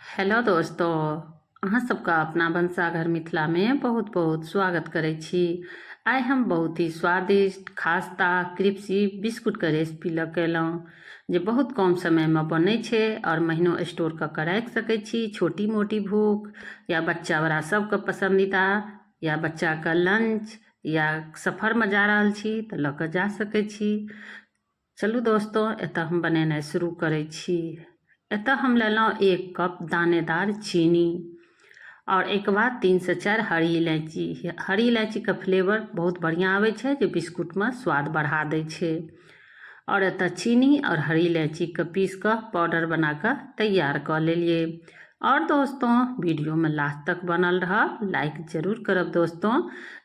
Hello दोस्तों, अहाँ सबका अपना भनसाघर मिथिला में बहुत बहुत स्वागत करै छी। आइ हम बहुत ही स्वादिष्ट खास्ता क्रिप्सी बिस्कुट के रेसिपी लऽ के अयलहुँ जे बहुत कम समय में बनै छै और महीनों स्टोर कऽ के राखि सकै छी। छोटी मोटी भूख या बच्चा बड़ा सबके पसंदीदा या बच्चा के लंच या सफर में जा रहल छी तऽ लऽ कऽ जा सकै छी। चलू दोस्तों, एतऽ हम बनेनाइ शुरू करै छी। एतऽ हम लेलहुँ 1 कप दानेदार चीनी और एक बाद 3 से 4 हरी इलायची। हरी इलायची का फ्लेवर बहुत बढ़िया आवे छै जो बिस्कुट में स्वाद बढ़ा दे छै। और एतऽ चीनी और हरी इलायची के पीस कर पाउडर बना कर तैयार कर लेलिए। और दोस्तों, वीडियो में लास्ट तक बनल रह, लाइक जरूर करब दोस्तों।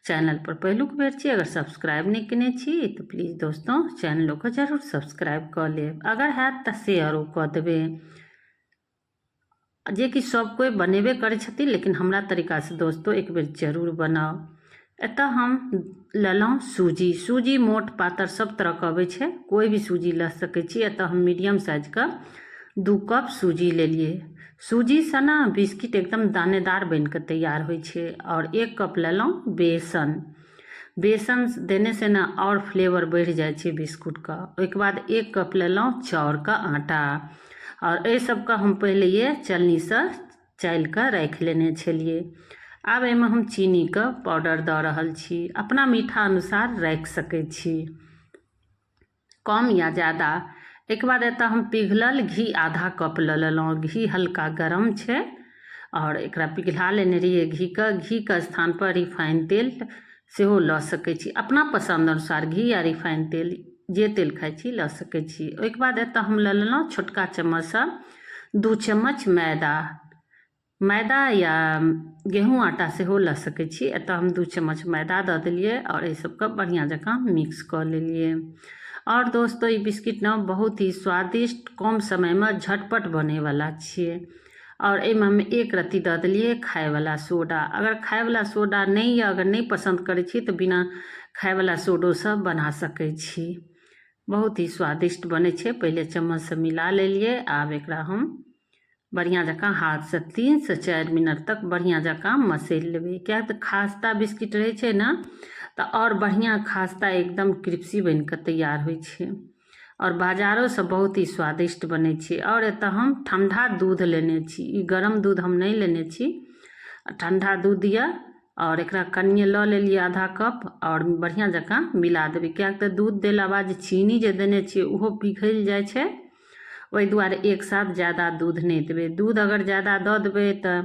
चैनल पर पहलुक बेर छी, अगर सब्सक्राइब नहीं केने छी तो प्लीज दोस्तों चैनल को जरूर सब्सक्राइब कर लेब। अगर हैत तऽ शेयरो कऽ देबै, जे कि सब कोई बनेबे करे छथिन, लेकिन हमरा तरीका से दोस्तों एक बेर जरूर बनाओ। एतऽ हम लेलहुँ सूजी मोट पातर सब तरह के अबै छै, कोई भी सूजी लऽ सकै छी। एतऽ हम मीडियम साइज का 2 कप सूजी लेलिए। सूजी से ना बिस्किट एकदम दानेदार बन के तैयार होइ छै। और 1 कप लेलहुँ बेसन। बेसन देने से ना और फ्लेवर बढ़ जाए छै बिस्कुट का। ओहिके बाद 1 कप लेलहुँ चाउर का आटा। और ये सब का हम पहले ये चलनी से चाल कर रख लेने छलिए। आब एहिमे हम चीनी का पाउडर दऽ रहल छी, अपना मीठा अनुसार रख सकै छी, कम या ज़्यादा। एक बाद एतऽ हम पिघलल घी आधा कप लऽ लेलहुँ। घी हल्का गरम छै और एकरा पिघला लेने रहिए। घी के स्थान पर रिफाइन तेल सेहो लऽ सकै छी, अपना पसंद अनुसार घी या रिफाइन तेल जे तेल खाइ छी लऽ सकै छी। ओहिके बाद एतऽ हम लऽ लेलहुँ छोटका चम्मच से 2 चम्मच मैदा या गेहूँ आटा सेहो लऽ सकै छी। एतऽ हम 2 चम्मच मैदा दऽ देलिए और ये सबके बढ़िया जकाँ मिक्स कऽ लेलिए। और दोस्तों, ये बिस्किट ना बहुत ही स्वादिष्ट कम समय में झटपट बने वाला छिए। और एहिमे हम 1 रत्ती दऽ देलिए खाय वाला सोडा। अगर खाय वाला सोडा नहीं या अगर नहीं पसंद करै छी तो बिना खाय वाला सोडो से बना सकै छी। बहुत ही स्वादिष्ट बने छै। पहले चम्मच से मिला लेलिए। आब एकरा हम बढ़िया जकाँ हाथ से 3 से 4 मिनट तक बढ़िया जकाँ मसल लेबै। क्या तो खास्ता बिस्किट रहे छै ना तो और बढ़िया खास्ता एकदम क्रिप्सी बन के तैयार होइ छै और बाजारों से बहुत ही स्वादिष्ट बने छै। और एतऽ हम ठंडा दूध लेने छी, ई गरम दूध हम नहीं लेने छी, ठंडा दूध या। और एकरा कनिए लऽ लेलिए आधा कप और बढ़िया जकाँ मिला देबै। क्या तो दूध देला बाद चीनी जे देने छियै उहो पिघल जाए छै, ओहि दुआरे एक साथ ज़्यादा दूध नहीं देबै। दूध अगर ज़्यादा दऽ देबै तऽ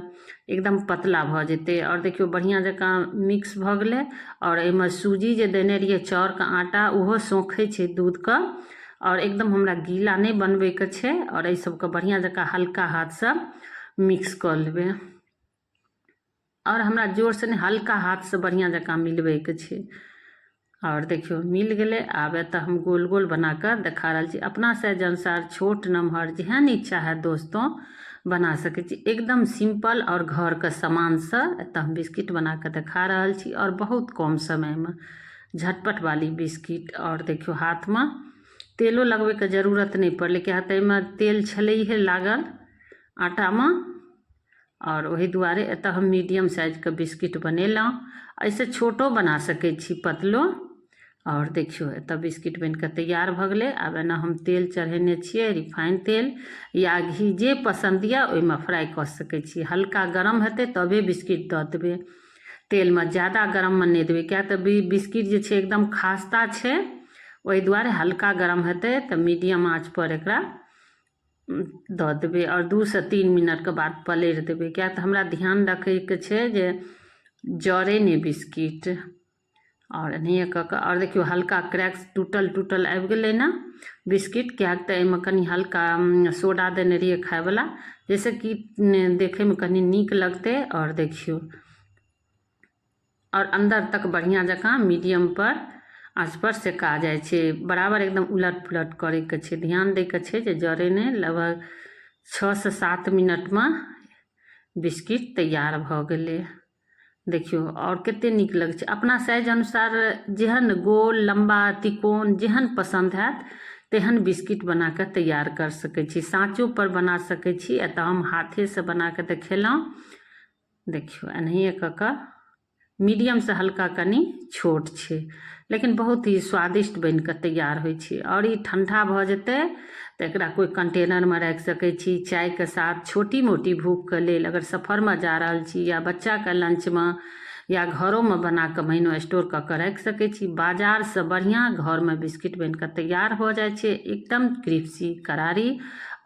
एकदम पतला भऽ जेतै। और देखियो बढ़िया जकाँ मिक्स भऽ गेलै। और एहिमे सूजी जे देने रहिए चाउर का आटा उहो सौखै छै दूध का। और एकदम हमरा गीला नहीं बनबै के छै। और एहि सबके बढ़िया जकाँ हल्का हाथ से मिक्स कऽ लेबै। और हमरा जोर से नहीं, हल्का हाथ से बढ़िया जकाँ मिलबै के छै। और देखियो मिल गेलै। आब एतऽ हम गोल गोल बना कर देखा रहल छी, अपना साइज अनुसार छोट नमहर जेहन इच्छा है दोस्तों बना सकै छी। एकदम सिंपल और घर के सामान से एतऽ हम बिस्किट बना कर देखा रहल छी और बहुत कम समय में झटपट वाली बिस्किट। और देखियो हाथ में तेलो लगबै के जरूरत नहीं पड़लै, क्या तऽ एहिमे तेल छलैहे लागल आटा में। और वही दुआरे एतऽ हम मीडियम साइज के बिस्किट बनेलहुँ। ऐसे छोटो बना सकै छी, पतलो। और देखियो एतऽ बिस्किट बन के तैयार भऽ गेलै। आब एना हम तेल चढ़ेने छियै, रिफाइन तेल या घी जे पसंद या ओहिमे फ्राई कऽ सकै छी। हल्का गरम हेतै तबे बिस्किट दऽ देबै, तेल में ज़्यादा गरम में नहीं देबै। क्या तऽ बिस्किट जे छै एकदम खास्ता छै, ओहि दुआरे हल्का गरम हेतै तऽ मीडियम आँच पर एकरा दऽ देबै। और 2 से 3 मिनट के बाद पलटि देबै। क्या तऽ हमरा ध्यान रखे के छै जे जरे नहीं बिस्किट। और एनाहिए कऽ कऽ और देखियो हल्का क्रैक्स टूटल आबि गेलै ना बिस्किट। क्या तऽ एहिमे कनी हल्का सोडा देने रहिए खाय वाला, जैसे कि देखे में कनी नीक लगते। और देखियो और अंदर तक बढ़िया जकाँ मीडियम पर आँच पर सेका जाए छै। बराबर एकदम उलट पुलट करे के छै, ध्यान दै के छै जे जरे नहीं। लगभग 6 से 7 मिनट में बिस्किट तैयार भऽ गेलै। देखियो और कते नीक लगे छै। अपना साइज अनुसार जेहन गोल लंबा तिकोन जेहन पसंद हैत तेहन बिस्किट बना कऽ तैयार कर सकै छी, साँचो पर बना सकै छी। एतऽ हम हाथे से बना कऽ देखेलहुँ, देखियौ एनाहिए कऽ कऽ मीडियम से हल्का कनी छोट छै, लेकिन बहुत ही स्वादिष्ट बनि कऽ तैयार होइ छै। और ई ठंडा भऽ जेतै तऽ एकरा कोई कंटेनरमे राखि सकै छी, चायके साथ छोटी मोटी भूखके लेल, अगर सफरमे जा रहल छी या बच्चाके लंचमे या घरोमे बना कऽ महीनो स्टोर कऽ कऽ राखि सकै छी। बाजारसँ बढ़िआँ घरमे बिस्किट बनि कऽ तैयार हो जाइ छै, एकदम क्रिस्पी करारी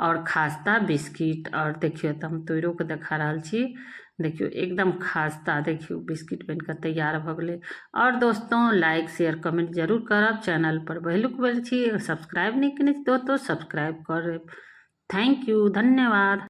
और खास्ता बिस्किट। और देखियो तऽ हम तोड़ो के देखा रहल छी, देखियो एकदम खास्ता, देखियो बिस्किट बन कऽ तैयार भऽ गेलै। और दोस्तों लाइक शेयर कमेंट जरूर करब, चैनल पर पहिलुक बेर छी सब्सक्राइब नहीं केने छी तो सब्सक्राइब करब। थैंक यू, धन्यवाद।